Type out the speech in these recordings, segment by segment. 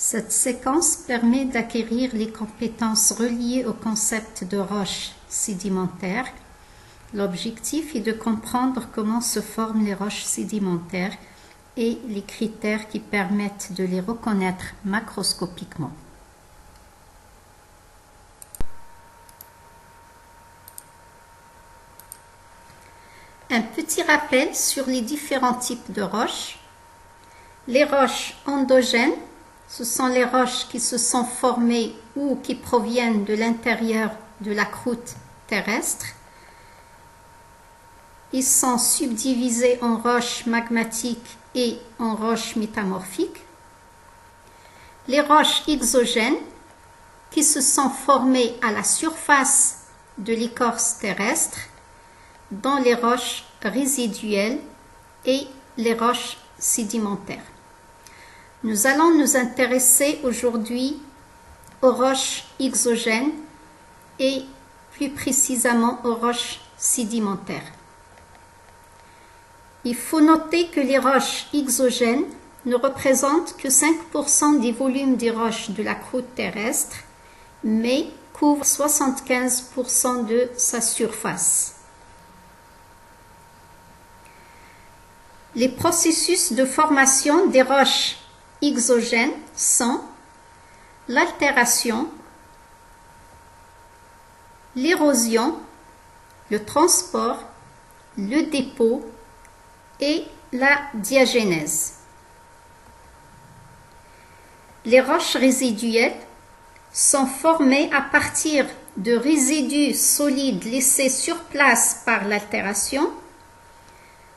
Cette séquence permet d'acquérir les compétences reliées au concept de roche sédimentaire. L'objectif est de comprendre comment se forment les roches sédimentaires et les critères qui permettent de les reconnaître macroscopiquement. Un petit rappel sur les différents types de roches. Les roches endogènes, ce sont les roches qui se sont formées ou qui proviennent de l'intérieur de la croûte terrestre. Ils sont subdivisés en roches magmatiques et en roches métamorphiques. Les roches exogènes, qui se sont formées à la surface de l'écorce terrestre, dans les roches résiduelles et les roches sédimentaires. Nous allons nous intéresser aujourd'hui aux roches exogènes et plus précisément aux roches sédimentaires. Il faut noter que les roches exogènes ne représentent que 5% des volumes des roches de la croûte terrestre, mais couvrent 75% de sa surface. Les processus de formation des roches exogènes sont l'altération, l'érosion, le transport, le dépôt et la diagénèse. Les roches résiduelles sont formées à partir de résidus solides laissés sur place par l'altération.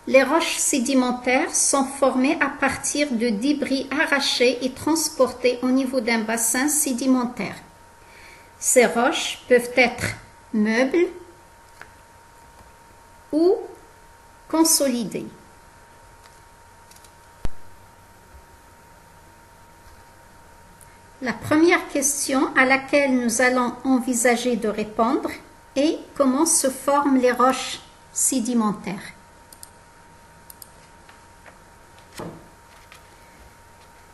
Les roches sédimentaires sont formées à partir de débris arrachés et transportés au niveau d'un bassin sédimentaire. Ces roches peuvent être meubles ou consolidées. La première question à laquelle nous allons envisager de répondre est comment se forment les roches sédimentaires.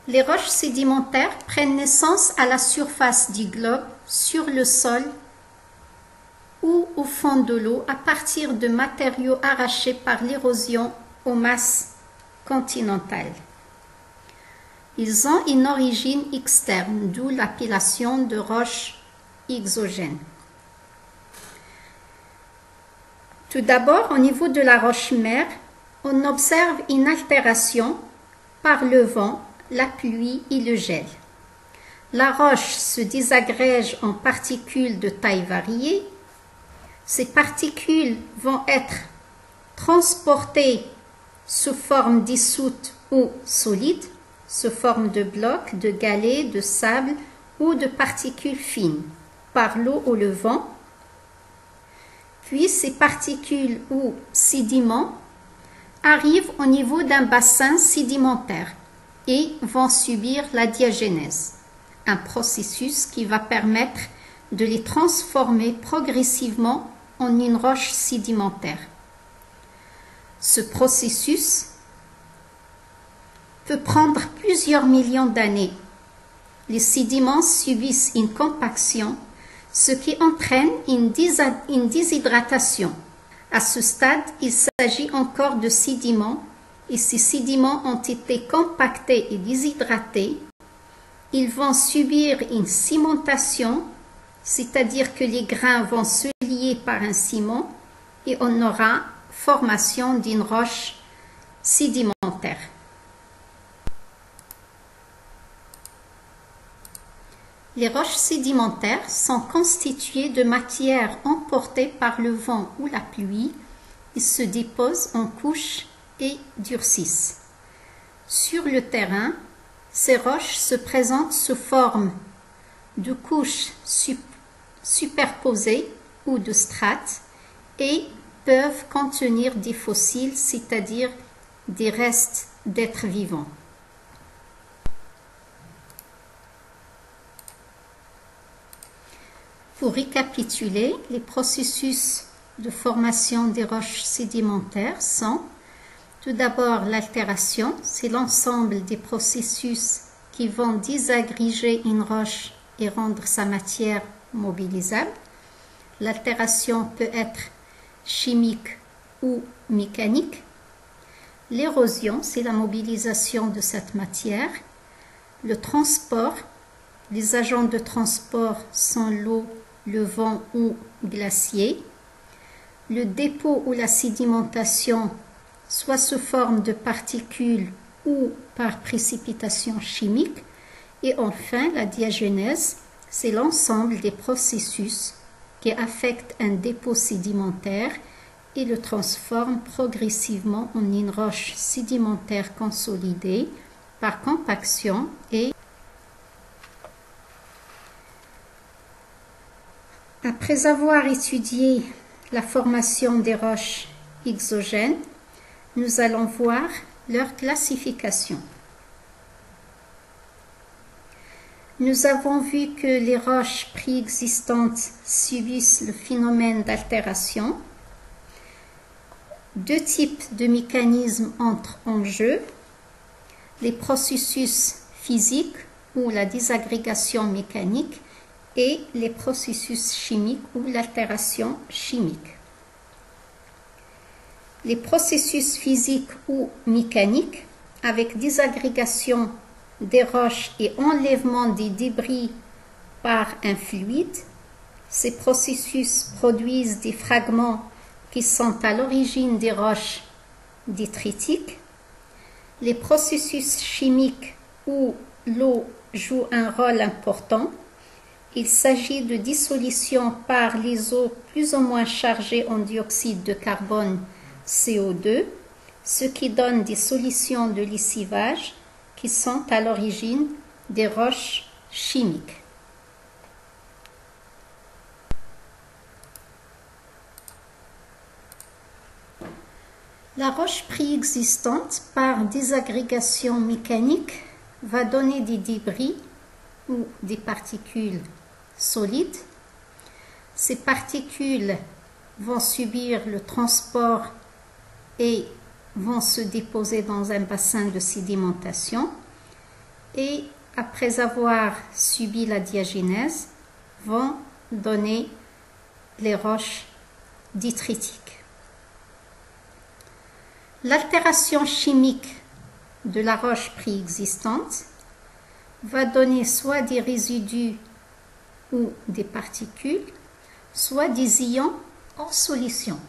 Les roches sédimentaires prennent naissance à la surface du globe, sur le sol ou au fond de l'eau à partir de matériaux arrachés par l'érosion aux masses continentales. Ils ont une origine externe, d'où l'appellation de roches exogènes. Tout d'abord, au niveau de la roche-mère, on observe une altération par le vent, la pluie et le gel. La roche se désagrège en particules de taille variée. Ces particules vont être transportées sous forme dissoute ou solide, sous forme de blocs, de galets, de sable ou de particules fines, par l'eau ou le vent. Puis ces particules ou sédiments arrivent au niveau d'un bassin sédimentaire et vont subir la diagénèse, un processus qui va permettre de les transformer progressivement en une roche sédimentaire. Ce processus peut prendre plusieurs millions d'années. Les sédiments subissent une compaction, ce qui entraîne une déshydratation. À ce stade, il s'agit encore de sédiments et ces sédiments ont été compactés et déshydratés. Ils vont subir une cimentation, c'est-à-dire que les grains vont se lier par un ciment et on aura formation d'une roche sédimentaire. Les roches sédimentaires sont constituées de matières emportées par le vent ou la pluie et se déposent en couches et durcissent. Sur le terrain, ces roches se présentent sous forme de couches superposées ou de strates et peuvent contenir des fossiles, c'est-à-dire des restes d'êtres vivants. Pour récapituler, les processus de formation des roches sédimentaires sont tout d'abord l'altération, c'est l'ensemble des processus qui vont désagréger une roche et rendre sa matière mobilisable. L'altération peut être chimique ou mécanique. L'érosion, c'est la mobilisation de cette matière. Le transport, les agents de transport sont l'eau, le vent ou glacier. Le dépôt ou la sédimentation, soit sous forme de particules ou par précipitation chimique. Et enfin, la diagenèse, c'est l'ensemble des processus qui affectent un dépôt sédimentaire et le transforment progressivement en une roche sédimentaire consolidée par compaction et après avoir étudié la formation des roches exogènes, nous allons voir leur classification. Nous avons vu que les roches préexistantes subissent le phénomène d'altération. Deux types de mécanismes entrent en jeu, les processus physiques ou la désagrégation mécanique et les processus chimiques ou l'altération chimique. Les processus physiques ou mécaniques avec désagrégation des roches et enlèvement des débris par un fluide, ces processus produisent des fragments qui sont à l'origine des roches détritiques. Les processus chimiques où l'eau joue un rôle important, il s'agit de dissolution par les eaux plus ou moins chargées en dioxyde de carbone CO2, ce qui donne des solutions de lessivage qui sont à l'origine des roches chimiques. La roche préexistante, par désagrégation mécanique, va donner des débris ou des particules solides. Ces particules vont subir le transport et vont se déposer dans un bassin de sédimentation et après avoir subi la diagenèse, vont donner les roches détritiques. L'altération chimique de la roche préexistante va donner soit des résidus ou des particules, soit des ions en solution.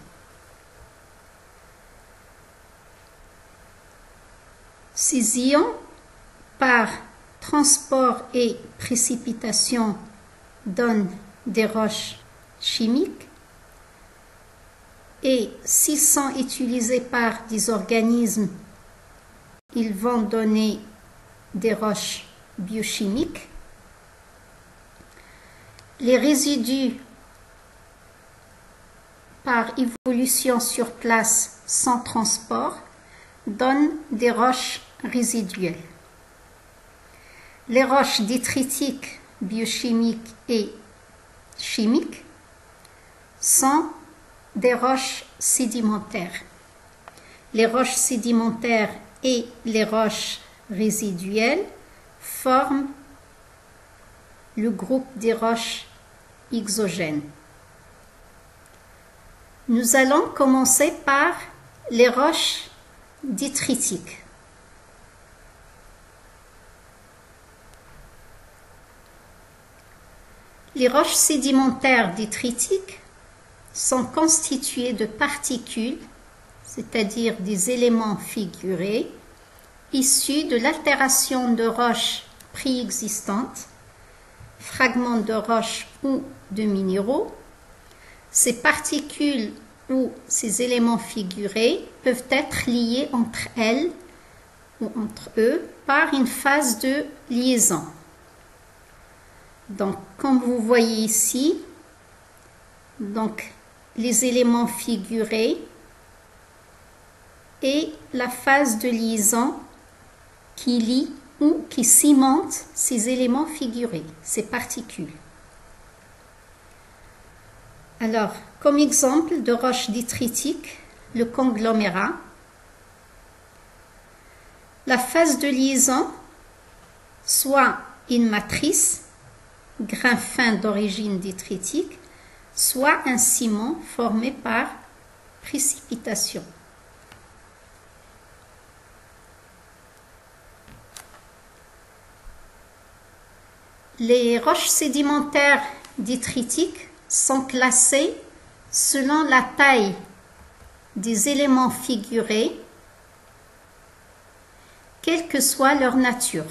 Ces ions, par transport et précipitation, donnent des roches chimiques et s'ils sont utilisés par des organismes, ils vont donner des roches biochimiques. Les résidus, par évolution sur place sans transport, donnent des roches résiduelles. Les roches détritiques, biochimiques et chimiques sont des roches sédimentaires. Les roches sédimentaires et les roches résiduelles forment le groupe des roches exogènes. Nous allons commencer par les roches détritiques. Les roches sédimentaires détritiques sont constituées de particules, c'est-à-dire des éléments figurés, issus de l'altération de roches préexistantes, fragments de roches ou de minéraux. Ces particules ou ces éléments figurés peuvent être liés entre elles ou entre eux par une phase de liaison. Donc, comme vous voyez ici, donc, les éléments figurés et la phase de liaison qui lie ou qui cimente ces éléments figurés, ces particules. Alors, comme exemple de roche détritique, le conglomérat. La phase de liaison soit une matrice, grain fin d'origine détritique, soit un ciment formé par précipitation. Les roches sédimentaires détritiques sont classées selon la taille des éléments figurés, quelle que soit leur nature,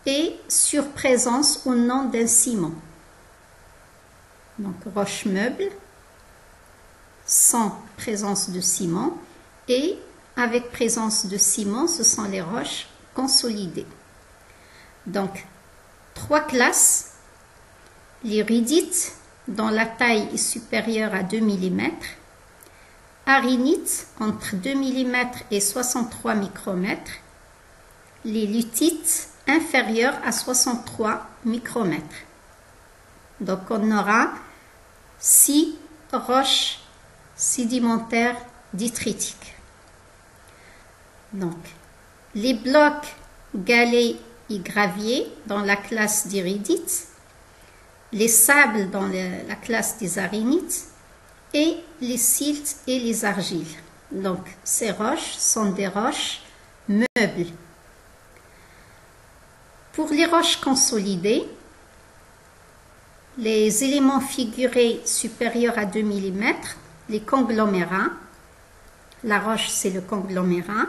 et sur présence ou non d'un ciment. Donc roche meuble, sans présence de ciment, et avec présence de ciment, ce sont les roches consolidées. Donc, 3 classes: l'iridite, dont la taille est supérieure à 2 mm, arénite entre 2 mm et 63 micromètres, les lutites inférieures à 63 micromètres. Donc, on aura 6 roches sédimentaires détritiques. Donc, les blocs galets et graviers dans la classe d'iridites, les sables dans la classe des arénites et les siltes et les argiles. Donc, ces roches sont des roches meubles. Pour les roches consolidées, les éléments figurés supérieurs à 2 mm, les conglomérats, la roche c'est le conglomérat.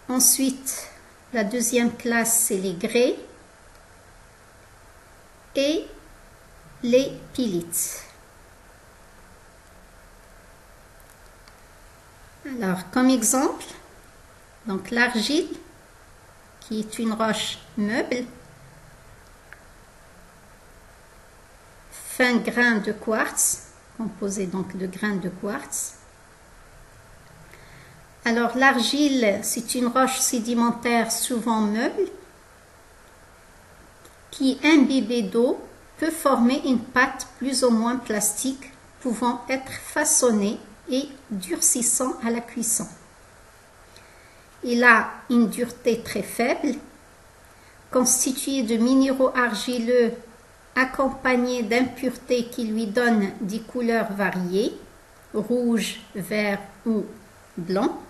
Ensuite, la deuxième classe, c'est les grès et les pylites. Alors, comme exemple, donc l'argile, qui est une roche meuble, fin grain de quartz, composé donc de grains de quartz. Alors l'argile, c'est une roche sédimentaire souvent meuble qui, imbibée d'eau, peut former une pâte plus ou moins plastique pouvant être façonnée et durcissant à la cuisson. Il a une dureté très faible, constituée de minéraux argileux accompagnés d'impuretés qui lui donnent des couleurs variées, rouge, vert ou blanc.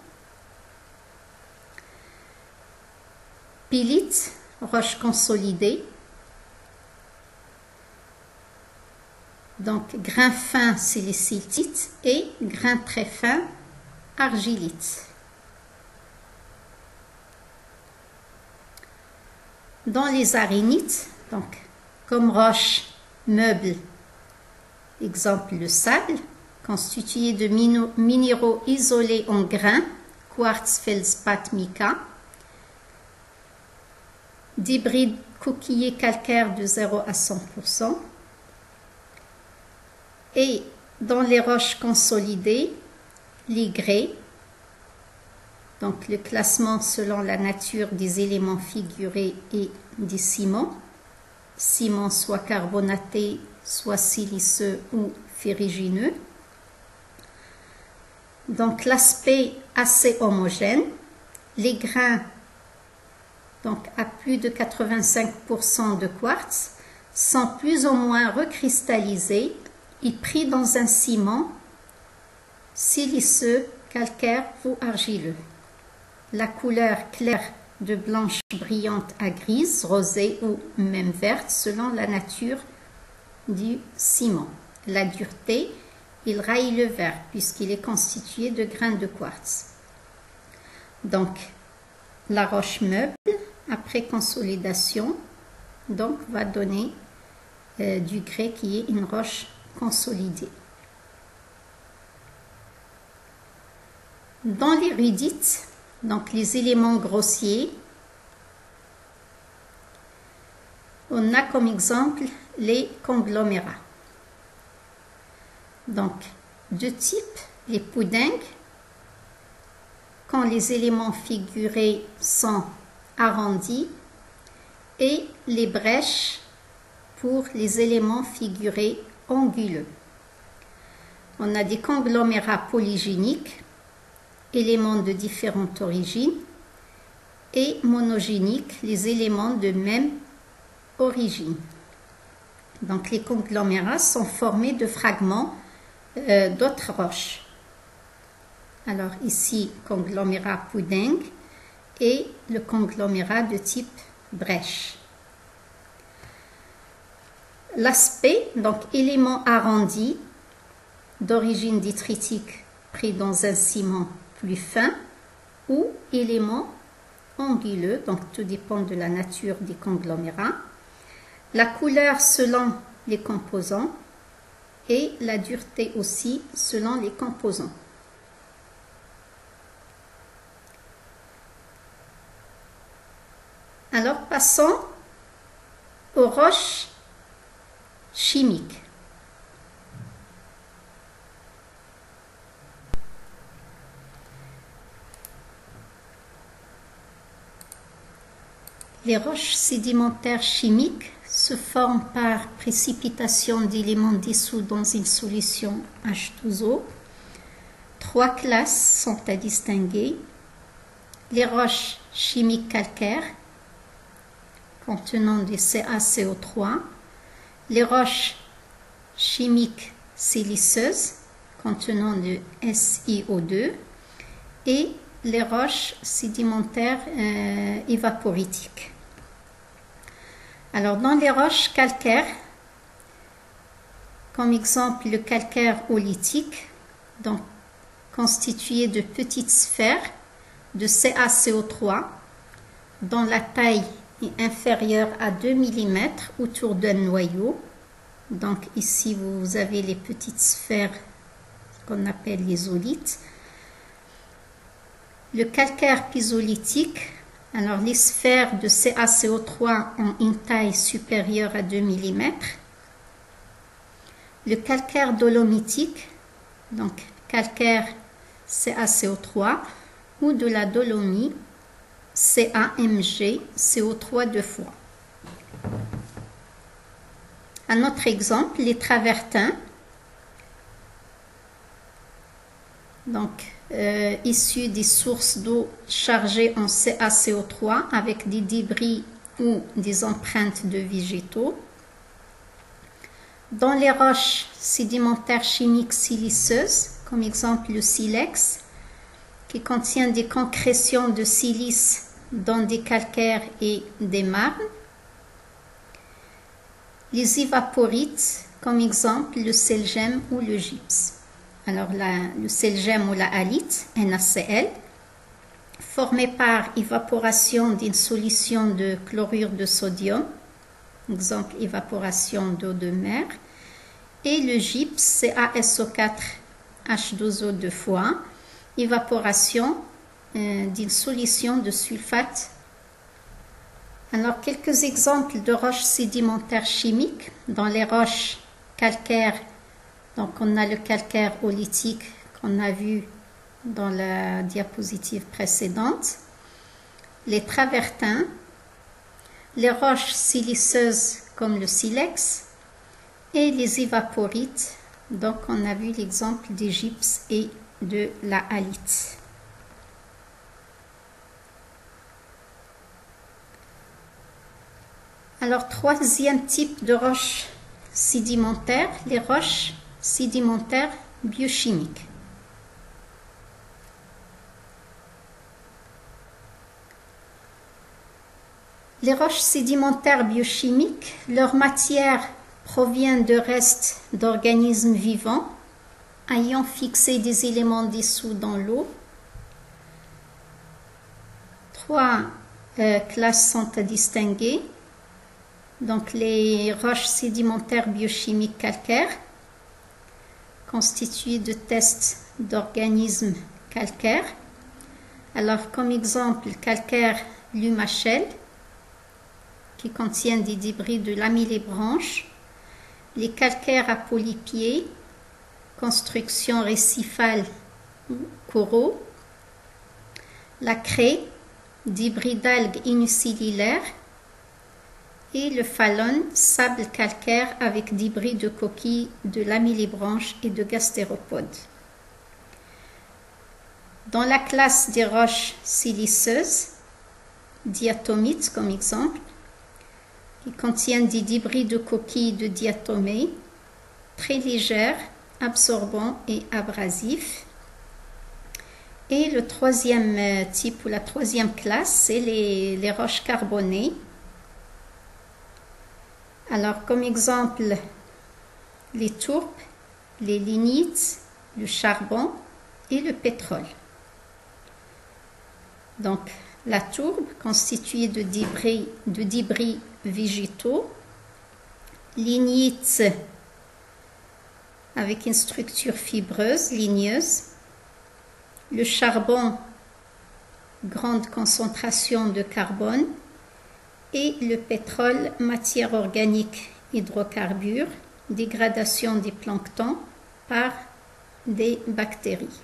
Pylite, roche consolidée. Donc, grain fin, c'est les siltites et grain très fin, argilite. Dans les arénites, donc, comme roche meuble, exemple le sable, constitué de minéraux isolés en grains, quartz, feldspath, mica, d'hybrides coquillés calcaires de 0 à 100%. Et dans les roches consolidées, les grès, donc le classement selon la nature des éléments figurés et des ciments, ciments soit carbonatés, soit siliceux ou ferrugineux. Donc l'aspect assez homogène, les grains donc à plus de 85% de quartz sont plus ou moins recristallisés et pris dans un ciment siliceux, calcaire ou argileux. La couleur claire de blanche brillante à grise, rosée ou même verte selon la nature du ciment. La dureté, il raille le vert puisqu'il est constitué de grains de quartz. Donc, la roche meuble, après consolidation, donc va donner du grès qui est une roche consolidée. Dans l'érudite, donc les éléments grossiers, on a comme exemple les conglomérats. Donc, de type les puddings, quand les éléments figurés sont arrondis, et les brèches pour les éléments figurés anguleux. On a des conglomérats polygéniques éléments de différentes origines, et monogéniques, les éléments de même origine. Donc les conglomérats sont formés de fragments d'autres roches. Alors ici, conglomérat pudding et le conglomérat de type brèche. L'aspect, donc élément arrondi d'origine détritique pris dans un ciment plus fin ou élément anguleux, donc tout dépend de la nature des conglomérats. La couleur selon les composants et la dureté aussi selon les composants. Alors passons aux roches chimiques. Les roches sédimentaires chimiques se forment par précipitation d'éléments dissous dans une solution H2O. 3 classes sont à distinguer. Les roches chimiques calcaires contenant du CaCO3, les roches chimiques siliceuses contenant du SiO2 et les roches sédimentaires évaporitiques. Alors dans les roches calcaires, comme exemple le calcaire oolitique, donc constitué de petites sphères de CaCO3 dont la taille est inférieure à 2 mm autour d'un noyau. Donc ici vous avez les petites sphères qu'on appelle les oolites. Le calcaire pisolithique, alors les sphères de CaCO3 ont une taille supérieure à 2 mm. Le calcaire dolomitique, donc calcaire CaCO3 ou de la dolomie CaMg, CO3 2 fois. Un autre exemple, les travertins, donc issus des sources d'eau chargées en CaCO3 avec des débris ou des empreintes de végétaux. Dans les roches sédimentaires chimiques siliceuses, comme exemple le silex, qui contient des concrétions de silice dans des calcaires et des marnes. Les évaporites, comme exemple le selgem ou le gypse. Alors le selgem ou la halite, NaCl, formé par évaporation d'une solution de chlorure de sodium, exemple évaporation d'eau de mer, et le gypse, CaSO4 H2O 2 fois, évaporation d'une solution de sulfate. Alors quelques exemples de roches sédimentaires chimiques. Dans les roches calcaires, donc on a le calcaire oolitique qu'on a vu dans la diapositive précédente, les travertins, les roches siliceuses comme le silex et les évaporites. Donc on a vu l'exemple des gypses et de la halite. Alors troisième type de roches sédimentaires, les roches sédimentaires biochimiques. Les roches sédimentaires biochimiques, leur matière provient de restes d'organismes vivants ayant fixé des éléments dissous dans l'eau. 3 classes sont à distinguer. Donc les roches sédimentaires biochimiques calcaires, constituées de tests d'organismes calcaires. Alors comme exemple, calcaire lumachel, qui contient des débris de lamellibranches, les calcaires à polypiers, construction récifale ou coraux, la craie, débris d'algues unicellulaires, et le phalone, sable calcaire avec débris de coquilles de lamellibranches et de gastéropodes. Dans la classe des roches siliceuses, diatomites comme exemple, qui contiennent des débris de coquilles de diatomées, très légères, absorbants et abrasifs. Et le troisième type ou la troisième classe, c'est les roches carbonées. Alors, comme exemple, les tourbes, les lignites, le charbon et le pétrole. Donc, la tourbe constituée de débris végétaux, lignite avec une structure fibreuse, ligneuse, le charbon, grande concentration de carbone, et le pétrole, matière organique, hydrocarbures, dégradation des planctons par des bactéries.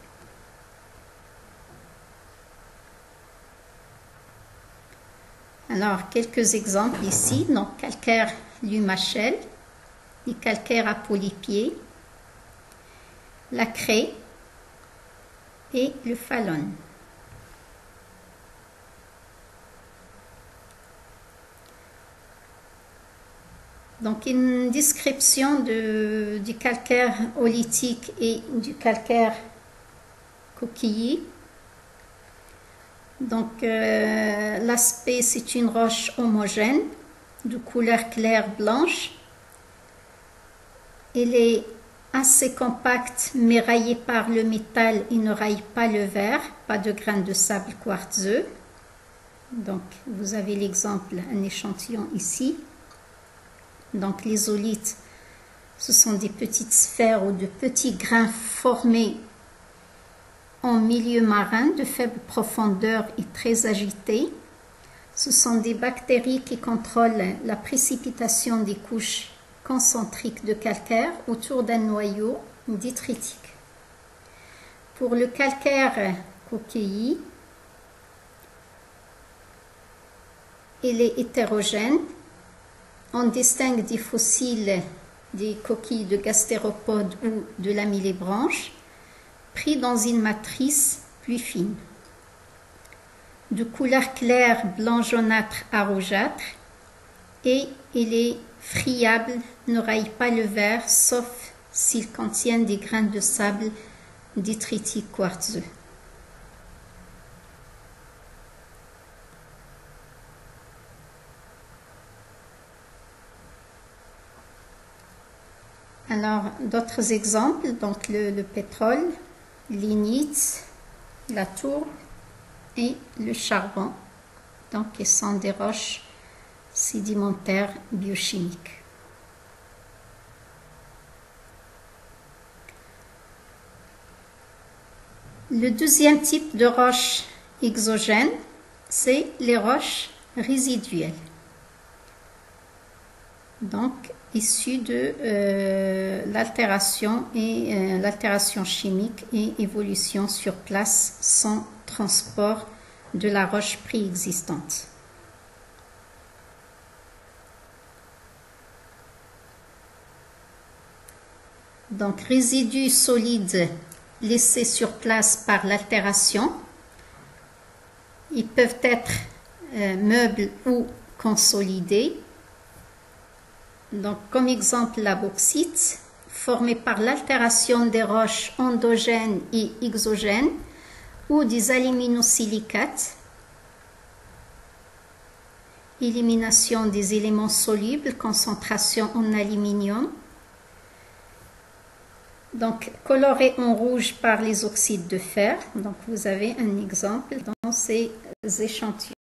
Alors, quelques exemples ici. Donc, calcaire lumachel, les calcaires à polypiers, la craie et le phallone. Donc, une description du calcaire oolitique et du calcaire coquillier. Donc, l'aspect, c'est une roche homogène, de couleur claire blanche. Elle est assez compacte, mais raillée par le métal et ne raille pas le verre, pas de grains de sable quartzeux. Donc, vous avez l'exemple, un échantillon ici. Donc, les oolites, ce sont des petites sphères ou de petits grains formés en milieu marin de faible profondeur et très agités. Ce sont des bactéries qui contrôlent la précipitation des couches concentriques de calcaire autour d'un noyau détritique. Pour le calcaire coquillier, il est hétérogène. On distingue des fossiles des coquilles de gastéropodes ou de lamellibranches pris dans une matrice plus fine. De couleur claire blanc jaunâtre à rougeâtre, et il est friable, ne raille pas le verre sauf s'il contient des grains de sable détritique quartzeux. Alors, d'autres exemples, donc le pétrole, lignite, la tourbe et le charbon, donc qui sont des roches sédimentaires biochimiques. Le deuxième type de roches exogènes, c'est les roches résiduelles. Donc, issues de l'altération chimique et évolution sur place sans transport de la roche préexistante. Donc, résidus solides laissés sur place par l'altération. Ils peuvent être meubles ou consolidés. Donc, comme exemple, la bauxite, formée par l'altération des roches endogènes et exogènes, ou des aluminosilicates, élimination des éléments solubles, concentration en aluminium. Donc, coloré en rouge par les oxydes de fer. Donc, vous avez un exemple dans ces échantillons.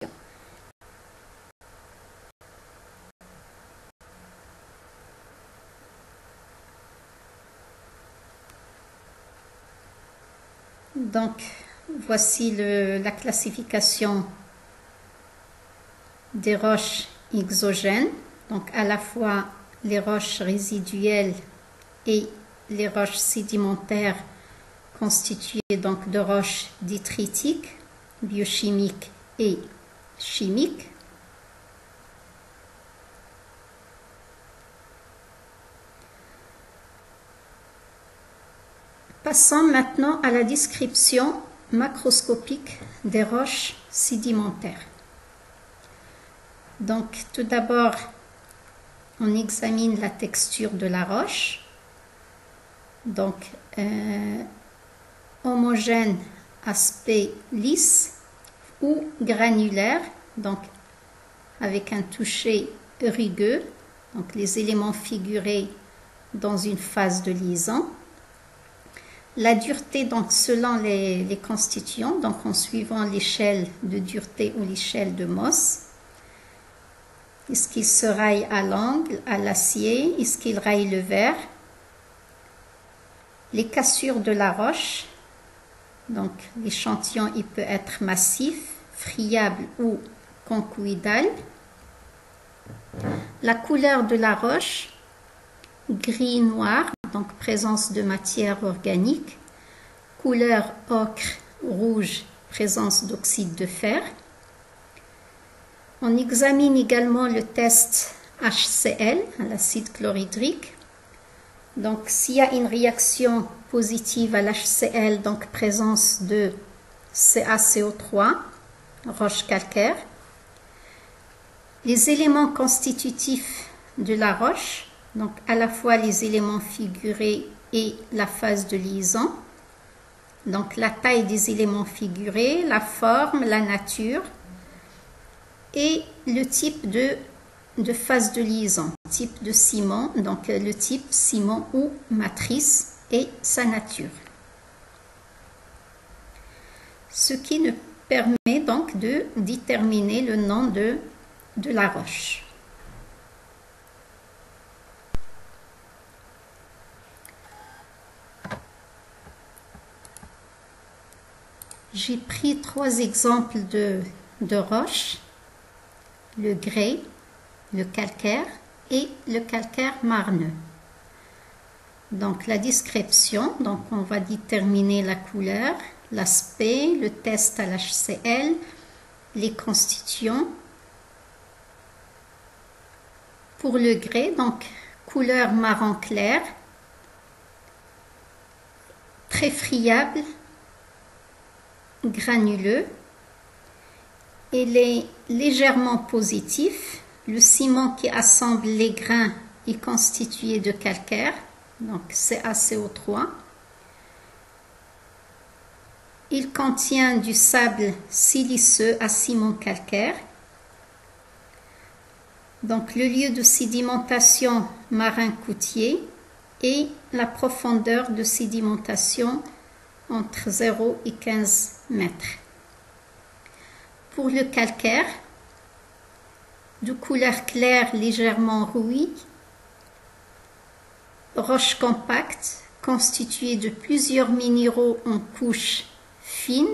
Donc, voici la classification des roches exogènes. Donc, à la fois les roches résiduelles et les roches sédimentaires constituées donc de roches détritiques, biochimiques et chimiques. Passons maintenant à la description macroscopique des roches sédimentaires. Donc, tout d'abord, on examine la texture de la roche. Donc, homogène, aspect lisse ou granulaire, donc avec un toucher rugueux, donc les éléments figurés dans une phase de liaison. La dureté, donc selon les constituants, donc en suivant l'échelle de dureté ou l'échelle de Mohs. Est-ce qu'il se raille à l'angle, à l'acier? Est-ce qu'il raille le verre? Les cassures de la roche. Donc l'échantillon, il peut être massif, friable ou conchoïdal. La couleur de la roche, gris-noir, donc présence de matière organique. Couleur ocre, rouge, présence d'oxyde de fer. On examine également le test HCl, l'acide chlorhydrique. Donc, s'il y a une réaction positive à l'HCl, donc présence de CaCO3, roche calcaire. Les éléments constitutifs de la roche, donc à la fois les éléments figurés et la phase de liaison. Donc, la taille des éléments figurés, la forme, la nature. Et le type de phase de liaison, type de ciment, donc le type ciment ou matrice et sa nature. Ce qui nous permet donc de déterminer le nom de la roche. J'ai pris 3 exemples de roches. Le grès, le calcaire et le calcaire marneux. Donc la description, donc on va déterminer la couleur, l'aspect, le test à l'HCl, les constituants. Pour le grès, donc couleur marron clair, très friable, granuleux. Il est légèrement positif. Le ciment qui assemble les grains est constitué de calcaire, donc CaCO3. Il contient du sable siliceux à ciment calcaire. Donc le lieu de sédimentation marin-coutier et la profondeur de sédimentation entre 0 et 15 mètres. Pour le calcaire, de couleur claire légèrement rouille, roche compacte constituée de plusieurs minéraux en couches fines,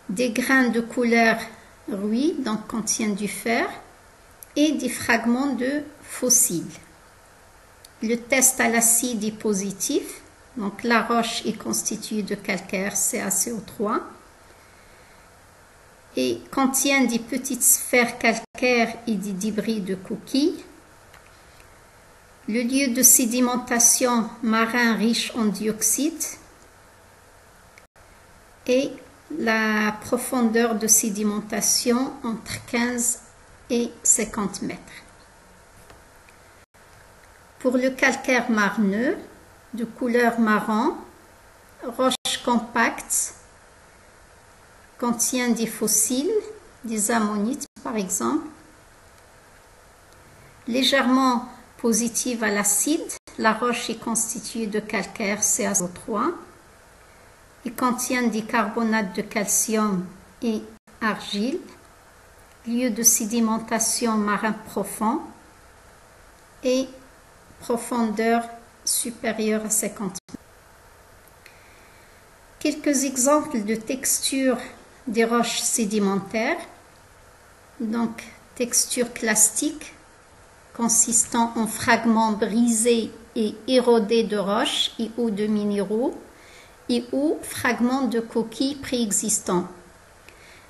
des grains de couleur rouille, donc contiennent du fer, et des fragments de fossiles. Le test à l'acide est positif, donc la roche est constituée de calcaire CaCO3 et contient des petites sphères calcaires et des débris de coquilles. Le lieu de sédimentation marin riche en dioxyde et la profondeur de sédimentation entre 15 et 50 mètres. Pour le calcaire marneux, de couleur marron, roche compacte, contient des fossiles, des ammonites par exemple, légèrement positive à l'acide. La roche est constituée de calcaire CaCO3 et contient des carbonates de calcium et argile. Lieu de sédimentation marin profond et profondeur supérieure à 50 mètres. Quelques exemples de texture des roches sédimentaires. Donc, texture clastique consistant en fragments brisés et érodés de roches et ou de minéraux et ou fragments de coquilles préexistants.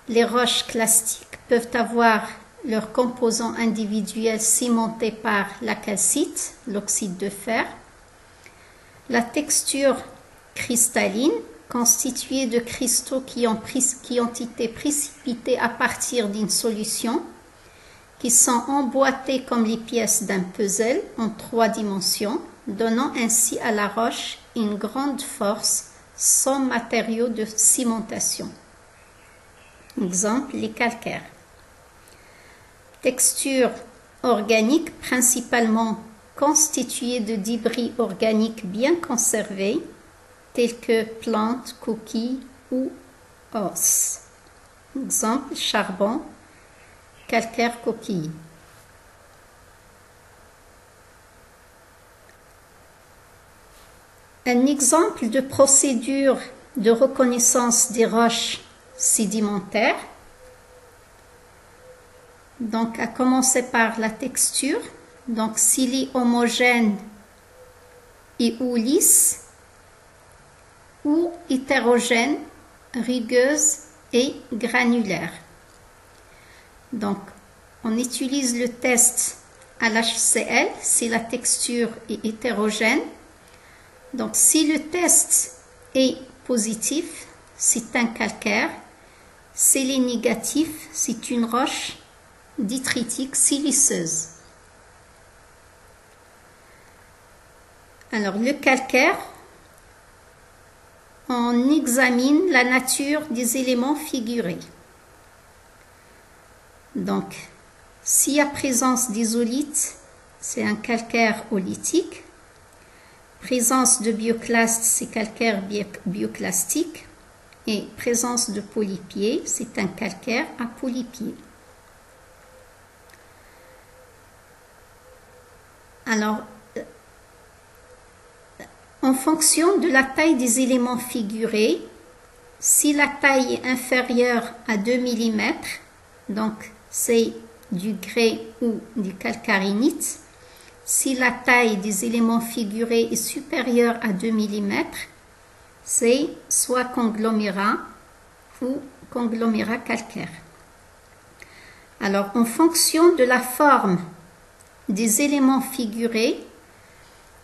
Les roches clastiques peuvent avoir leurs composants individuels cimentés par la calcite, l'oxyde de fer. La texture cristalline, constitués de cristaux qui ont été précipités à partir d'une solution, qui sont emboîtés comme les pièces d'un puzzle en 3 dimensions, donnant ainsi à la roche une grande force sans matériaux de cimentation. Exemple, les calcaires. Texture organique principalement constituée de débris organiques bien conservés, tels que plantes, coquilles ou os. Exemple, charbon, calcaire, coquille. Un exemple de procédure de reconnaissance des roches sédimentaires. Donc, à commencer par la texture. Donc, s'il est homogène et ou lisse, ou hétérogène, rugueuse et granulaire. Donc, on utilise le test à l'HCl si la texture est hétérogène. Donc, si le test est positif, c'est un calcaire. S'il est négatif, c'est une roche détritique siliceuse. Alors, le calcaire, on examine la nature des éléments figurés. Donc, s'il y a présence d'isolites, c'est un calcaire oolitique. Présence de bioclastes, c'est calcaire bioclastique. Et présence de polypiers, c'est un calcaire à polypiers. Alors, en fonction de la taille des éléments figurés, si la taille est inférieure à 2 mm, donc c'est du grès ou du calcarinite. Si la taille des éléments figurés est supérieure à 2 mm, c'est soit conglomérat ou conglomérat calcaire. Alors, en fonction de la forme des éléments figurés,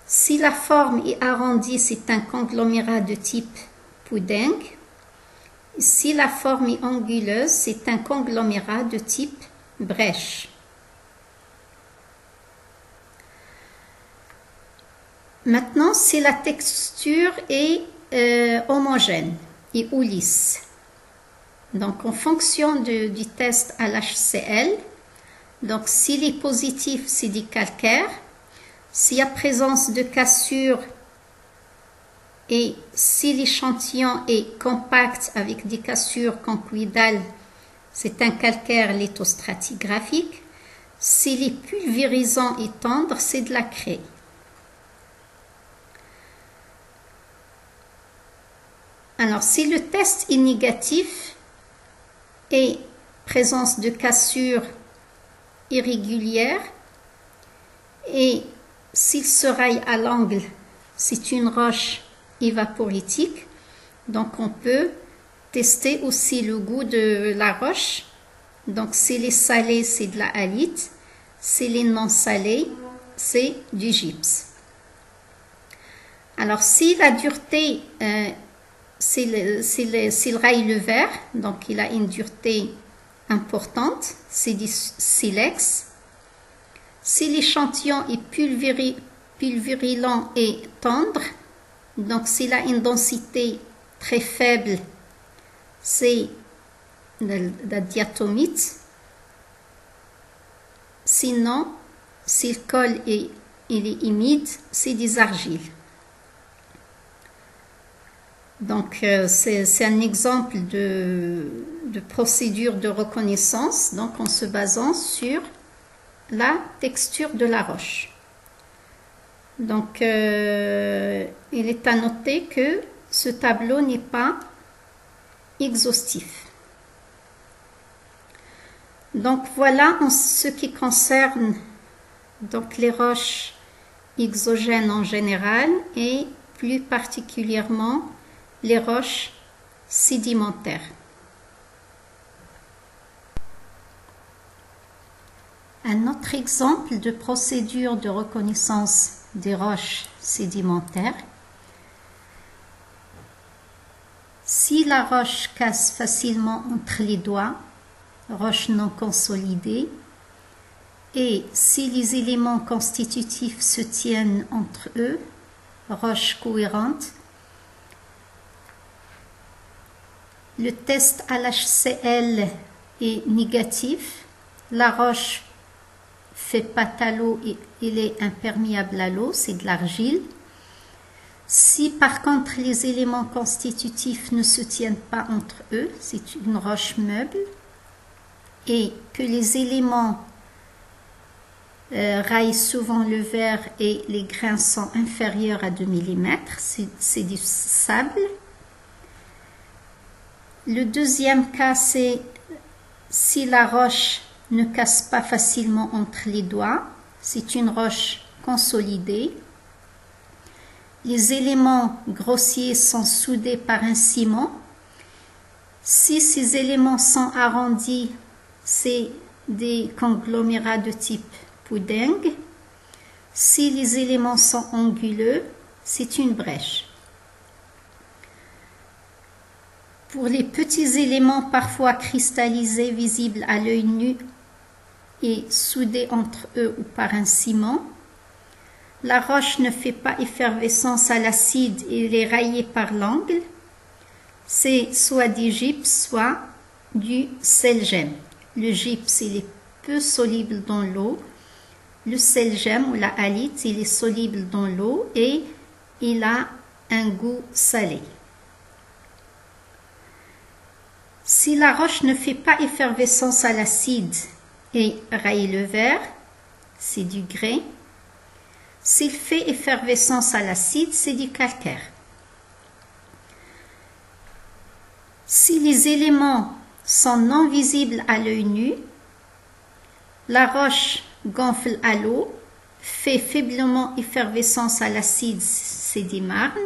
si la forme est arrondie, c'est un conglomérat de type pudding. Si la forme est anguleuse, c'est un conglomérat de type brèche. Maintenant, si la texture est homogène et ou lisse. Donc, en fonction du test à l'HCl, donc s'il est positif, c'est du calcaire. S'il y a présence de cassure et si l'échantillon est compact avec des cassures conchoïdales, c'est un calcaire lithostratigraphique. S'il est pulvérisant et tendre, c'est de la craie. Alors, si le test est négatif et présence de cassure irrégulière et s'il se raille à l'angle, c'est une roche évaporitique. Donc, on peut tester aussi le goût de la roche. Donc, s'il est salé, c'est de la halite. S'il est non salé, c'est du gypse. Alors, si la dureté, s'il raille le verre, donc il a une dureté importante, c'est du silex. Si l'échantillon est pulvérulent et tendre, donc s'il a une densité très faible, c'est de la diatomite. Sinon, si le col il est humide, c'est des argiles. Donc, c'est un exemple de procédure de reconnaissance, donc en se basant sur la texture de la roche. Donc, il est à noter que ce tableau n'est pas exhaustif. Donc, voilà en ce qui concerne donc, les roches exogènes en général et plus particulièrement les roches sédimentaires. Un autre exemple de procédure de reconnaissance des roches sédimentaires. Si la roche casse facilement entre les doigts, roche non consolidée, et si les éléments constitutifs se tiennent entre eux, roche cohérente, le test à l'HCl est négatif, la roche fait pâte à l'eau et il est imperméable à l'eau, c'est de l'argile. Si par contre les éléments constitutifs ne se tiennent pas entre eux, c'est une roche meuble, et que les éléments raillent souvent le verre et les grains sont inférieurs à 2 mm, c'est du sable. Le deuxième cas, c'est si la roche ne casse pas facilement entre les doigts, c'est une roche consolidée. Les éléments grossiers sont soudés par un ciment. Si ces éléments sont arrondis, c'est des conglomérats de type pudding. Si les éléments sont anguleux, c'est une brèche. Pour les petits éléments parfois cristallisés, visibles à l'œil nu et soudés entre eux ou par un ciment, la roche ne fait pas effervescence à l'acide et elle est raillée par l'angle. C'est soit du gypse, soit du selgem. Le gypse, il est peu soluble dans l'eau. Le selgem ou la halite, il est soluble dans l'eau et il a un goût salé. Si la roche ne fait pas effervescence à l'acide et raille le verre, c'est du grès. S'il fait effervescence à l'acide, c'est du calcaire. Si les éléments sont non visibles à l'œil nu, la roche gonfle à l'eau, fait faiblement effervescence à l'acide, c'est du marne.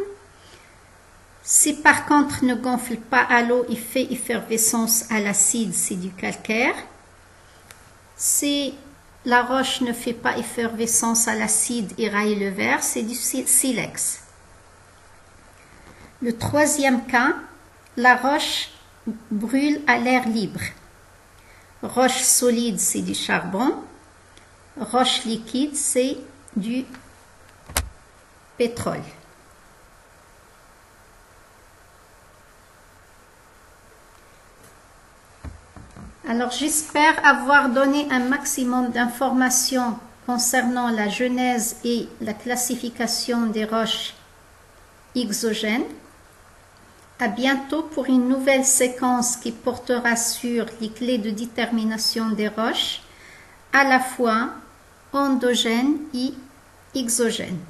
Si par contre ne gonfle pas à l'eau et fait effervescence à l'acide, c'est du calcaire. Si la roche ne fait pas effervescence à l'acide et raille le verre, c'est du silex. Le troisième cas, la roche brûle à l'air libre. Roche solide, c'est du charbon. Roche liquide, c'est du pétrole. Alors j'espère avoir donné un maximum d'informations concernant la genèse et la classification des roches exogènes. À bientôt pour une nouvelle séquence qui portera sur les clés de détermination des roches, à la fois endogènes et exogènes.